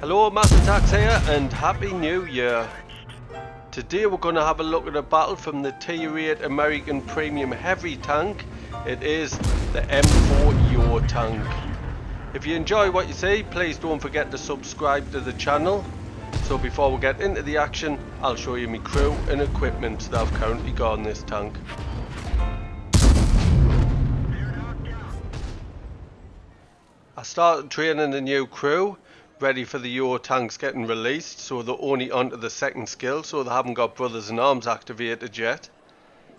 Hello, MassAttacks here and Happy New Year. Today we're going to have a look at a battle from the Tier 8 American Premium Heavy tank. It is the M4 Yo tank. If you enjoy what you see, please don't forget to subscribe to the channel. So before we get into the action, I'll show you my crew and equipment that I've currently got on this tank. I started training a new crew, ready for the Yo tanks getting released, so they're only onto the second skill, so they haven't got Brothers in Arms activated yet.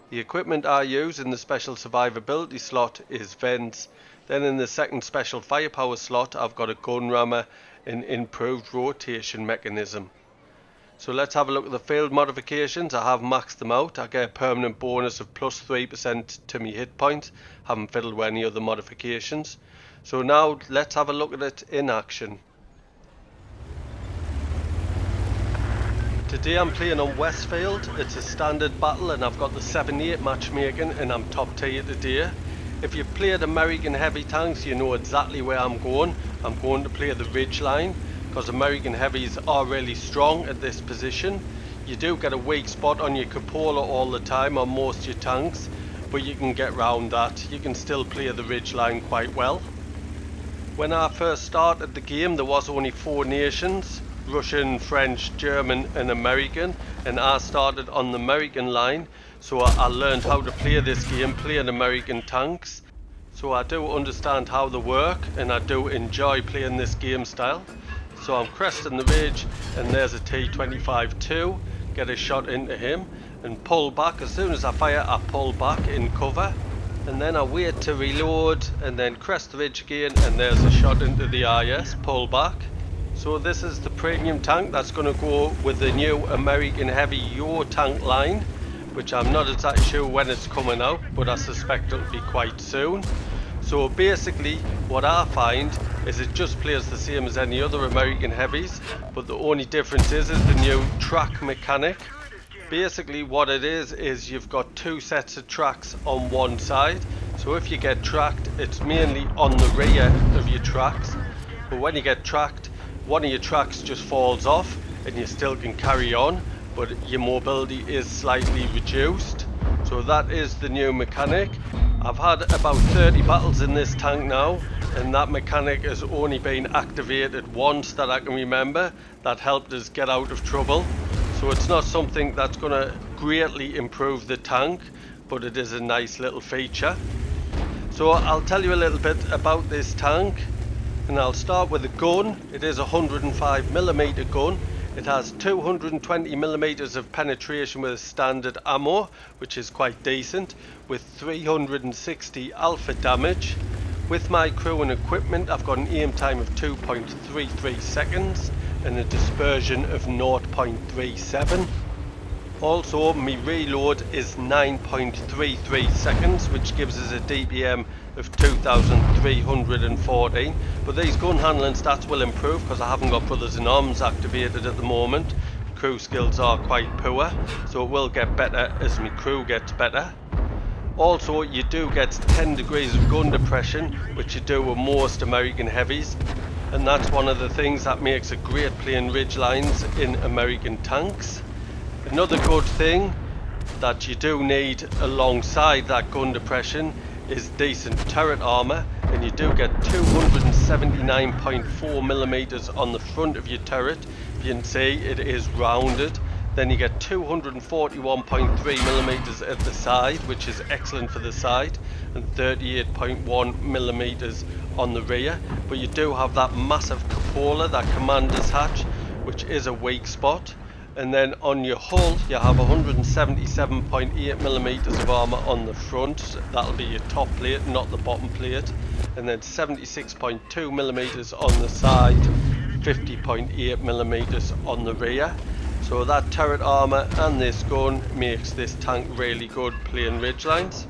The equipment I use in the special survivability slot is vents. Then in the second special firepower slot I've got a gun rammer and improved rotation mechanism. So let's have a look at the field modifications. I have maxed them out. I get a permanent bonus of plus 3% to my hit points. Haven't fiddled with any other modifications. So now let's have a look at it in action. Today I'm playing on Westfield. It's a standard battle and I've got the 7-8 matchmaking and I'm top tier today. If you've played American heavy tanks, you know exactly where I'm going. I'm going to play the Ridgeline because American heavies are really strong at this position. You do get a weak spot on your cupola all the time on most of your tanks, but you can get round that. You can still play the Ridgeline quite well. When I first started the game there was only 4 nations. Russian, French, German and American, and I started on the American line, so I learned how to play this game playing American tanks. So I do understand how they work and I do enjoy playing this game style. So I'm cresting the ridge and there's a T-25-2, get a shot into him and pull back. As soon as I fire I pull back in cover and then I wait to reload and then crest the ridge again and there's a shot into the IS, pull back. So this is the premium tank that's going to go with the new American Heavy Yo tank line, which I'm not exactly sure when it's coming out, but I suspect it'll be quite soon. So basically what I find is it just plays the same as any other American heavies, but the only difference is the new track mechanic. Basically what it is you've got 2 sets of tracks on one side, so if you get tracked it's mainly on the rear of your tracks, but when you get tracked one of your tracks just falls off and you still can carry on, but your mobility is slightly reduced. So that is the new mechanic. I've had about 30 battles in this tank now and that mechanic has only been activated once that I can remember. That helped us get out of trouble. So it's not something that's going to greatly improve the tank, but it is a nice little feature. So I'll tell you a little bit about this tank. And I'll start with the gun. It is a 105mm gun. It has 220mm of penetration with standard ammo, which is quite decent, with 360 alpha damage. With my crew and equipment I've got an aim time of 2.33 seconds and a dispersion of 0.37. Also my reload is 9.33 seconds, which gives us a DPM of 2314, but these gun handling stats will improve because I haven't got Brothers in Arms activated at the moment. Crew skills are quite poor, so it will get better as my crew gets better. Also you do get 10 degrees of gun depression, which you do with most American heavies, and that's one of the things that makes a great playing ridge lines in American tanks. Another good thing that you do need alongside that gun depression is decent turret armor, and you do get 279.4mm on the front of your turret. If you can see it is rounded. Then you get 241.3mm at the side, which is excellent for the side, and 38.1mm on the rear. But you do have that massive cupola, that commander's hatch, which is a weak spot. And then on your hull you have 177.8mm of armor on the front. That'll be your top plate, not the bottom plate. And then 76.2mm on the side, 50.8mm on the rear. So that turret armor and this gun makes this tank really good playing ridgelines.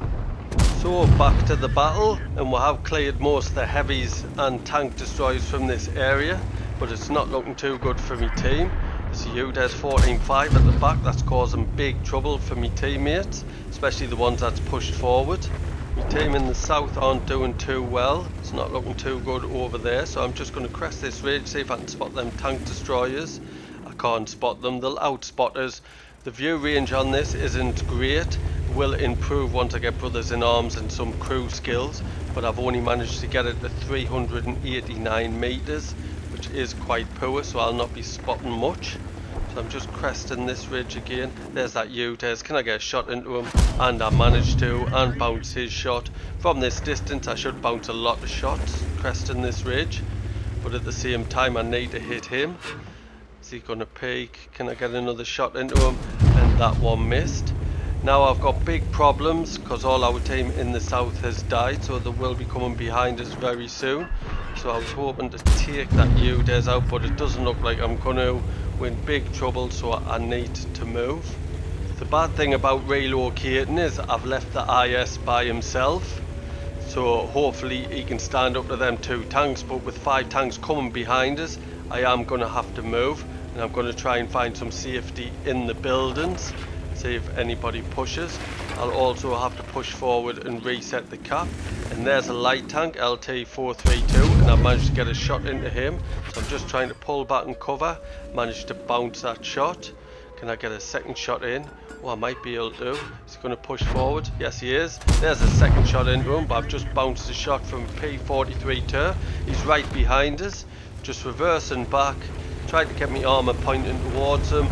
So back to the battle, and we have cleared most of the heavies and tank destroyers from this area, but it's not looking too good for me team. There's a UDES 14-5 at the back that's causing big trouble for me teammates, especially the ones that's pushed forward. My team in the south aren't doing too well. It's not looking too good over there, so I'm just going to crest this ridge, see if I can spot them tank destroyers. I can't spot them, they'll outspot us. The view range on this isn't great. It will improve once I get brothers in arms and some crew skills, but I've only managed to get it to 389 meters, which is quite poor, so I'll not be spotting much. So I'm just cresting this ridge again. There's that U-Tez. Can I get a shot into him? And I managed to, and bounce his shot. From this distance I should bounce a lot of shots cresting this ridge, but at the same time I need to hit him. Is he going to peek? Can I get another shot into him? And that one missed. Now I've got big problems because all our team in the south has died, so they will be coming behind us very soon. So I was hoping to take that U-Tez out, but it doesn't look like I'm going to. We're in big trouble, so I need to move. The bad thing about relocating is I've left the IS by himself, so hopefully he can stand up to them 2 tanks, but with 5 tanks coming behind us, I am going to have to move, and I'm going to try and find some safety in the buildings, see if anybody pushes. I'll also have to push forward and reset the cap. And there's a light tank, LT432, and I've managed to get a shot into him. So I'm just trying to pull back and cover. Managed to bounce that shot. Can I get a second shot in? Oh, I might be able to. Is he going to push forward? Yes, he is. There's a second shot into him, but I've just bounced a shot from P43 to. He's right behind us. Just reversing back. Tried to get my armor pointing towards him.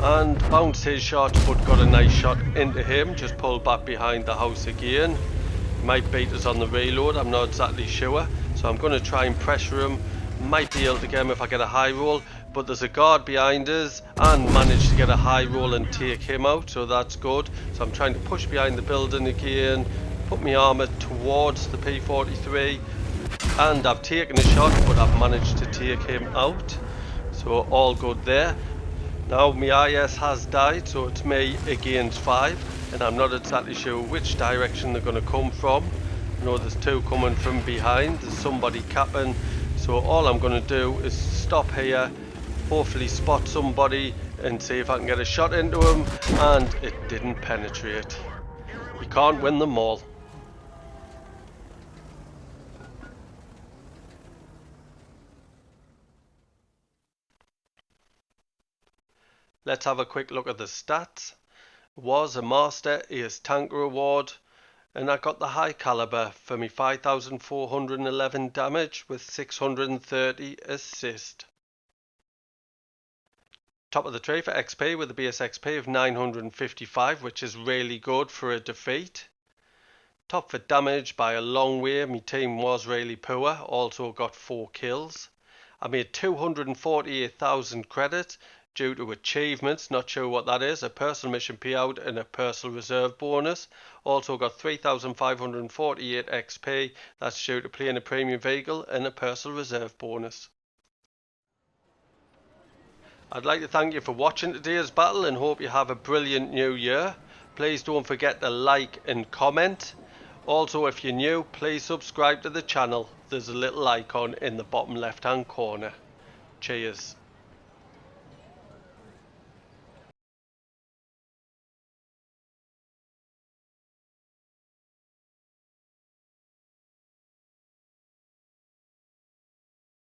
And bounced his shot, but got a nice shot into him. Just pulled back behind the house again. He might beat us on the reload, I'm not exactly sure. So I'm going to try and pressure him. Might be able to get him if I get a high roll. But there's a guard behind us and managed to get a high roll and take him out. So that's good. So I'm trying to push behind the building again. Put my armor towards the P43. And I've taken a shot, but I've managed to take him out. So all good there. Now my IS has died, so it's me against 5, and I'm not exactly sure which direction they're going to come from. I know there's 2 coming from behind, there's somebody capping, so all I'm going to do is stop here, hopefully spot somebody and see if I can get a shot into him, and it didn't penetrate. You can't win them all. Let's have a quick look at the stats. Was a Master Ace Tanker Award, and I got the high caliber for me 5,411 damage with 630 assist. Top of the tree for XP with a base XP of 955, which is really good for a defeat. Top for damage by a long way, my team was really poor, also got 4 kills. I made 248,000 credits due to achievements, not sure what that is, a personal mission payout and a personal reserve bonus. Also got 3,548 XP, that's due to playing a premium vehicle and a personal reserve bonus. I'd like to thank you for watching today's battle and hope you have a brilliant new year. Please don't forget to like and comment. Also, if you're new, please subscribe to the channel. There's a little icon in the bottom left hand corner. Cheers.